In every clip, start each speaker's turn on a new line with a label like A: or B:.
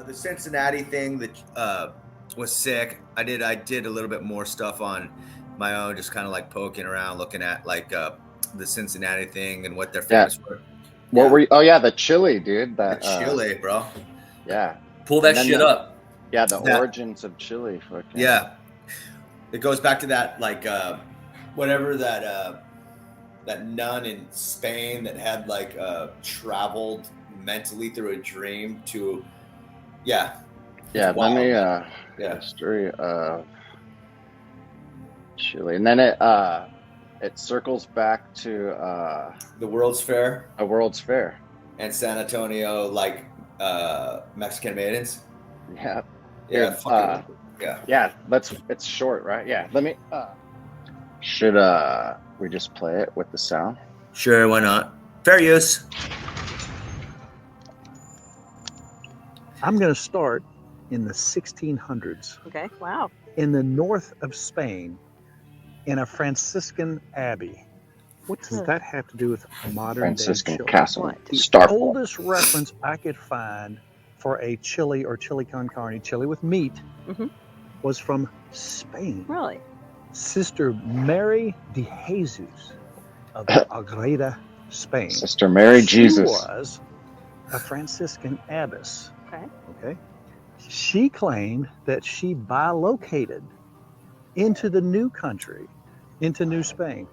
A: The Cincinnati thing that was sick. I did a little bit more stuff on my own, just kind of like poking around, looking at like the Cincinnati thing and what they're famous for.
B: What were you? Oh yeah, the chili, dude.
A: The chili, bro.
B: Yeah.
C: Pull that shit up.
B: Yeah, the origins of chili. Fucking.
A: Yeah. It goes back to that, like, whatever that nun in Spain that had like traveled mentally through a dream to,
B: Let me history of chili, and then it circles back to
A: the World's Fair.
B: A World's Fair.
A: And San Antonio, like Mexican maidens.
B: Yeah.
A: Yeah.
B: It's short, right? Yeah. Let me. Should we just play it with the sound?
A: Sure, why not? Fair use.
D: I'm going to start in the 1600s.
E: Okay. Wow.
D: In the north of Spain, in a Franciscan abbey. What does that have to do with modern
B: Franciscan
D: day chili?
B: castle?
D: The
B: Starfort.
D: oldest reference I could find for a chili or chili con carne, chili with meat, was from Spain.
E: Really?
D: Sister Mary de Jesus of Agreda, Spain.
B: Sister Mary Jesus.
D: She was a Franciscan abbess.
E: Okay.
D: She claimed that she bilocated into the new country, into New Spain,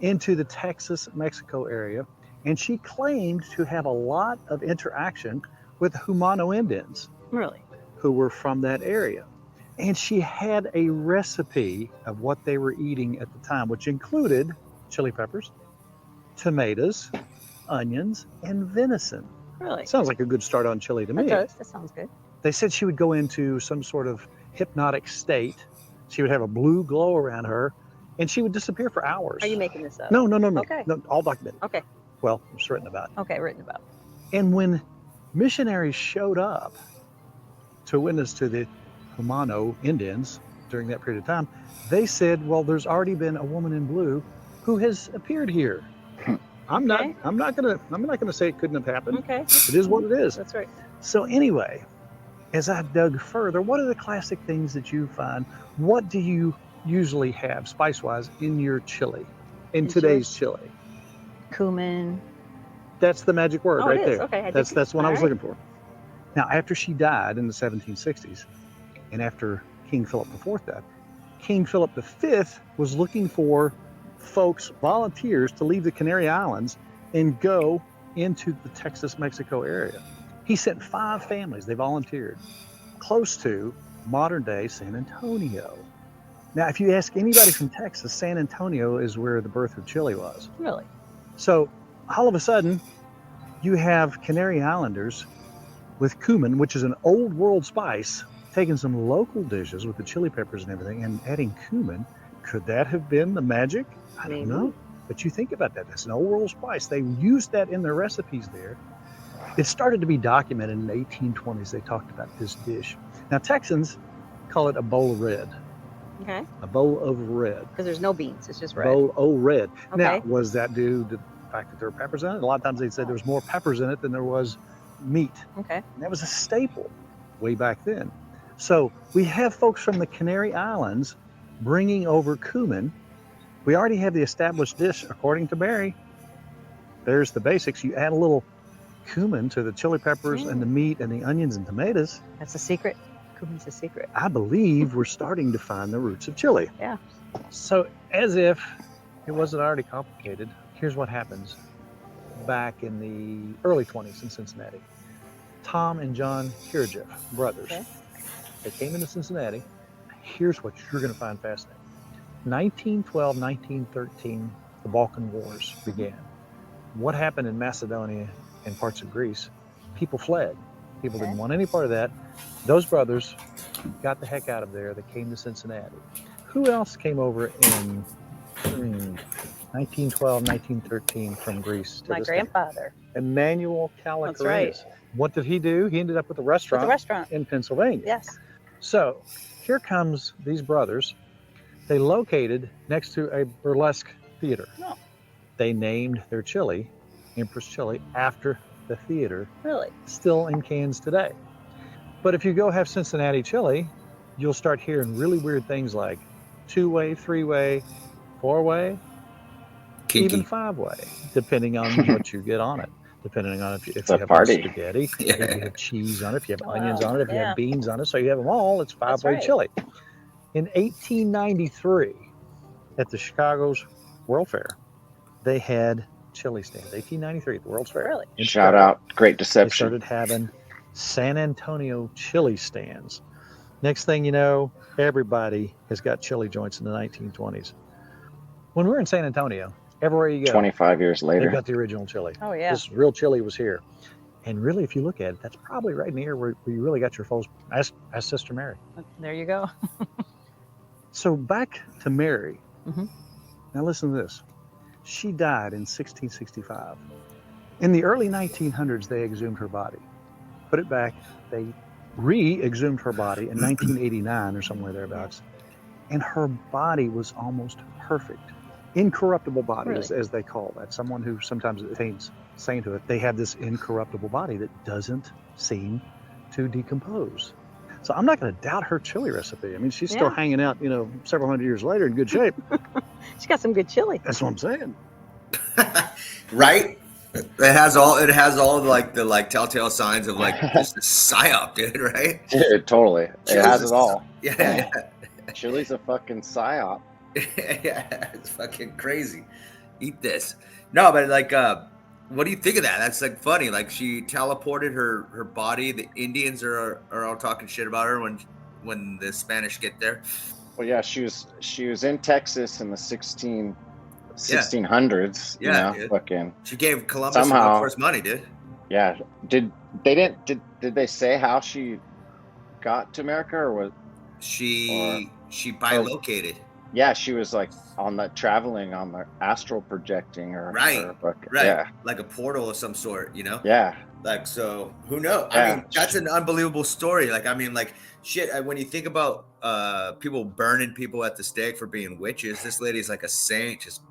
D: into the Texas-Mexico area, and she claimed to have a lot of interaction with Humano Indians.
E: Really?
D: Who were from that area. And she had a recipe of what they were eating at the time, which included chili peppers, tomatoes, onions, and venison.
E: Really?
D: Sounds like a good start on chili to me.
E: That does. That sounds good.
D: They said she would go into some sort of hypnotic state. She would have a blue glow around her, and she would disappear for hours.
E: Are you making this up?
D: No.
E: Okay.
D: No, all documented.
E: Okay.
D: Well, it's written about.
E: Okay, written about.
D: And when missionaries showed up to witness to the Humano Indians during that period of time, they said, well, there's already been a woman in blue who has appeared here. I'm not gonna say it couldn't have happened.
E: Okay.
D: It is what it is.
E: That's right.
D: So anyway, as I dug further, what are the classic things that you find? What do you usually have spice-wise in your chili, in today's chili?
E: Cumin.
D: That's the magic word right
E: it is.
D: there.
E: Okay.
D: That's what I was looking for. Now, after she died in the 1760s, and after King Philip IV died, King Philip V was looking for folks, volunteers, to leave the Canary Islands and go into the Texas-Mexico area. He sent 5 families, they volunteered, close to modern-day San Antonio. Now, if you ask anybody from Texas, San Antonio is where the birth of chili was.
E: Really?
D: So, all of a sudden, you have Canary Islanders with cumin, which is an old world spice, taking some local dishes with the chili peppers and everything and adding cumin. Could that have been the magic? I don't know. But you think about that. That's an old world spice. They used that in their recipes there. It started to be documented in the 1820s. They talked about this dish. Now, Texans call it a bowl of red.
E: Okay.
D: A bowl of red.
E: Because there's no beans. It's just red.
D: Bowl of red.
E: Okay.
D: Now, was that due to the fact that there were peppers in it? A lot of times they said there was more peppers in it than there was meat.
E: Okay.
D: And that was a staple way back then. So we have folks from the Canary Islands bringing over cumin. We already have the established dish, according to Barry. There's the basics. You add a little cumin to the chili peppers and the meat and the onions and tomatoes.
E: That's a secret. Cumin's a secret.
D: I believe we're starting to find the roots of chili.
E: Yeah.
D: So as if it wasn't already complicated, here's what happens back in the early 20s in Cincinnati. Tom and John Kirjeff, brothers.
E: Okay.
D: They came into Cincinnati. Here's what you're going to find fascinating. 1912, 1913, the Balkan Wars began. What happened in Macedonia and parts of Greece? People fled. People didn't want any part of that. Those brothers got the heck out of there. They came to Cincinnati. Who else came over in 1912, 1913 from Greece to
E: My grandfather.
D: Emmanuel Calacaris.
E: That's right.
D: What did he do? He ended up with a restaurant in Pennsylvania.
E: Yes.
D: So here comes these brothers. They located next to a burlesque theater.
E: Oh.
D: They named their chili, Empress Chili, after the theater.
E: Really?
D: Still in cans today. But if you go have Cincinnati chili, you'll start hearing really weird things like 2-way, 3-way, 4-way, even
A: Kinky.
D: 5-way, depending on what you get on it. Depending on if
B: It's
D: you
B: a
D: have
B: party.
D: spaghetti, if you
A: Yeah.
D: have cheese on it, if you have
E: Wow.
D: onions on it, if you
E: Yeah.
D: have beans on it. So you have them all. It's
E: That's
D: 5-way
E: right.
D: chili. In 1893, at the Chicago's World Fair, they had chili stands. 1893 at the World's Fair
E: Really?
D: in
B: Shout
D: Chicago.
B: out, Great
D: They
B: Deception.
D: started having San Antonio chili stands. Next thing you know, everybody has got chili joints in the 1920s. When we're in San Antonio, everywhere you go,
B: 25 years
D: they've
B: later.
D: got the original chili.
E: Oh yeah.
D: This real chili was here. And really, if you look at it, that's probably right near where you really got your folks. Ask Sister Mary.
E: There you go.
D: So back to Mary.
E: Mhm.
D: Now listen to this. She died in 1665. In the early 1900s, they exhumed her body, put it back. They re-exhumed her body in 1989 or somewhere thereabouts, and her body was almost perfect. Incorruptible body,
E: Really?
D: as they call that. Someone who sometimes attains sainthood, they have this incorruptible body that doesn't seem to decompose. So I'm not going to doubt her chili recipe. I mean, she's still
E: Yeah.
D: hanging out, several hundred years later in good shape.
E: She got some good chili.
D: That's what I'm saying.
A: Right? It has all the telltale signs of like this is psyop, dude, right?
B: Dude, totally. It
A: Chili's
B: has
A: a
B: it all.
A: Yeah.
B: Chili's a fucking psyop.
A: Yeah, it's fucking crazy. Eat this. No, but like what do you think of that? That's like funny. Like she teleported her body. The Indians are all talking shit about her when the Spanish get there.
B: Well, yeah, she was in Texas in the 1600s.
A: Yeah,
B: You know,
A: dude.
B: fucking.
A: She gave Columbus
B: Somehow-
A: first money, dude.
B: Yeah. Did they say how she got to America, or was?
A: She bilocated.
B: Yeah, she was like on the traveling on the astral projecting, or
A: Right,
B: or fucking-
A: right.
B: Yeah,
A: Like a portal of some sort,
B: yeah.
A: Like, so who knows? I
B: Yeah.
A: mean, that's an unbelievable story. Like, I mean, like shit. When you think about people burning people at the stake for being witches, this lady's like a saint, just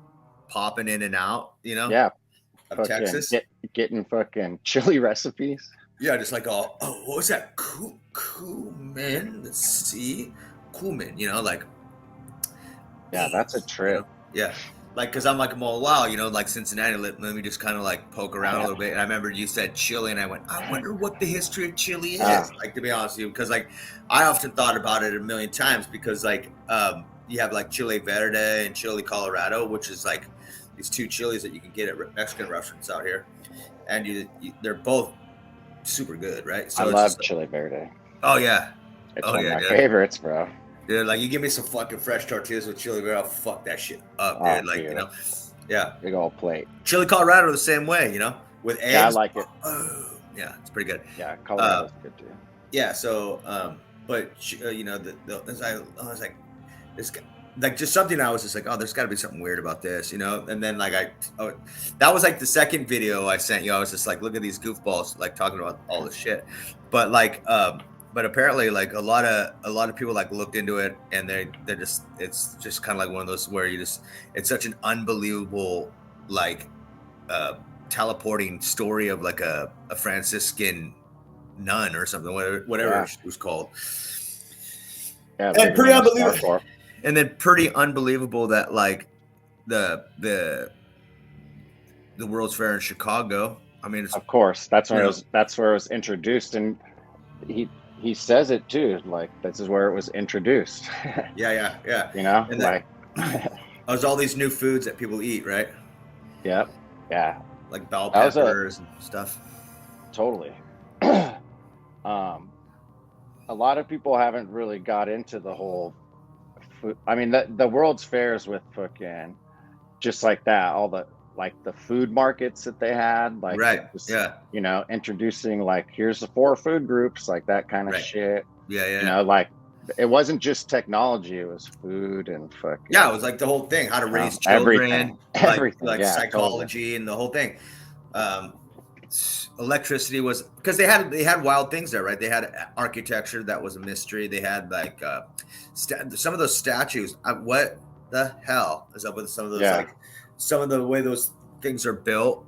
A: popping in and out,
B: Yeah,
A: of
B: fucking
A: Texas.
B: getting fucking chili recipes.
A: Yeah, just like what was that? Cumin. Let's see, cumin. Like.
B: Yeah, that's a trip.
A: Yeah. Like, cause I'm like, well, wow, like Cincinnati, let me just kind of like poke around a little bit. And I remember you said chili, and I went, I wonder what the history of chili is. Like, to be honest with you, because like I often thought about it a million times, because like you have like chili verde and chili Colorado, which is like these two chilies that you can get at Mexican restaurants out here, and they're both super good, right? So
B: I
A: it's
B: love
A: just like,
B: chili verde.
A: oh yeah,
B: It's
A: Oh,
B: one
A: yeah,
B: of my
A: dude.
B: favorites, bro.
A: dude. Like, you give me some fucking fresh tortillas with chili verde, I'll fuck that shit up,
B: Oh,
A: dude. Like,
B: dude.
A: yeah.
B: Big old plate.
A: Chili Colorado the same way, with eggs.
B: Yeah, I like it.
A: Oh, yeah, it's pretty good.
B: Yeah, Colorado's good too.
A: Yeah, so but I was like, this guy, like, just something I was just like, oh, there's got to be something weird about this, and then like that was like the second video I sent you. I was just like, look at these goofballs like talking about all this shit, but like but apparently like a lot of people like looked into it, and they're just, it's just kind of like one of those where it's such an unbelievable like teleporting story of like a Franciscan nun or something, whatever it was called.
B: Yeah,
A: And pretty unbelievable.
B: Starfort.
A: And then pretty unbelievable that like the World's Fair in Chicago. I mean, it's,
B: Of course, that's where
A: Yeah.
B: that's where it was introduced, and he says it too. Like, this is where it was introduced.
A: yeah.
B: You know,
A: And
B: like,
A: There's all these new foods that people eat, right?
B: yeah,
A: Like bell
B: That was
A: peppers and stuff.
B: totally. A lot of people haven't really got into the whole food. I mean, the World's Fairs with fucking just like that, all the like the food markets that they had, like,
A: Right.
B: just,
A: Yeah.
B: introducing like, here's the 4 food groups, like that kind of
A: Right.
B: shit.
A: Yeah.
B: Like, it wasn't just technology; it was food and fucking
A: Yeah, it was like the whole thing, how to raise children,
B: everything,
A: like
B: yeah,
A: psychology and the whole thing. Electricity was, because they had wild things there, right? They had architecture that was a mystery. They had like some of those statues. What the hell is up with some of those?
B: Yeah.
A: Like some of the way those things are built.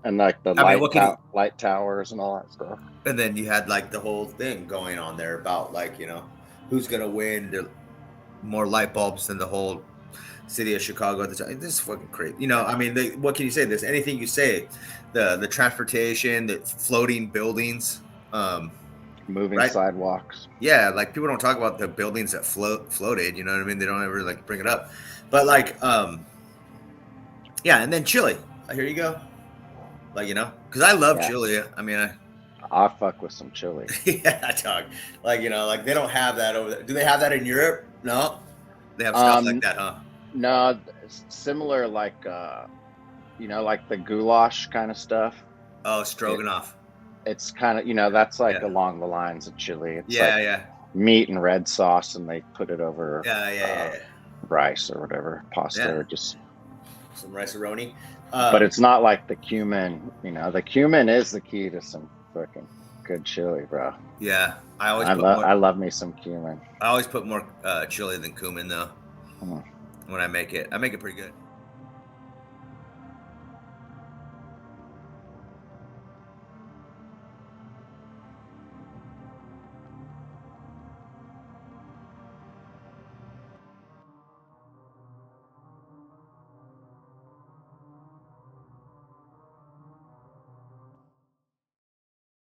B: And like the
A: I mean, what can you,
B: light towers and all that stuff.
A: and then you had like the whole thing going on there about like, you know, who's gonna win the more light bulbs than the whole city of Chicago at the time. This is fucking crazy. You know, I mean, what can you say? There's anything you say, the transportation, the floating buildings,
B: Moving
A: right?
B: sidewalks.
A: Yeah, like people don't talk about the buildings that floated. You know what I mean? They don't ever like bring it up. But like, yeah, and then chili. Here you go. Like, you know, because I love
B: Yeah.
A: chili. I mean,
B: I fuck with some chili.
A: yeah, dog. Like, you know, like they don't have that over there. Do they have that in Europe? No, they have stuff like that, huh?
B: No, similar like you know, like the goulash kind of stuff.
A: Oh, stroganoff.
B: It's kind of, you know, that's like
A: Yeah.
B: along the lines of chili. It's
A: Yeah,
B: like
A: yeah,
B: meat and red sauce, and they put it over
A: yeah.
B: rice or whatever, pasta,
A: Yeah.
B: or just.
A: Some rice-a-roni.
B: But it's not like the cumin. You know, the cumin is the key to some fucking good chili, bro.
A: Yeah, I
B: love me some cumin.
A: I always put more chili than cumin though.
B: Mm.
A: When I make it pretty good.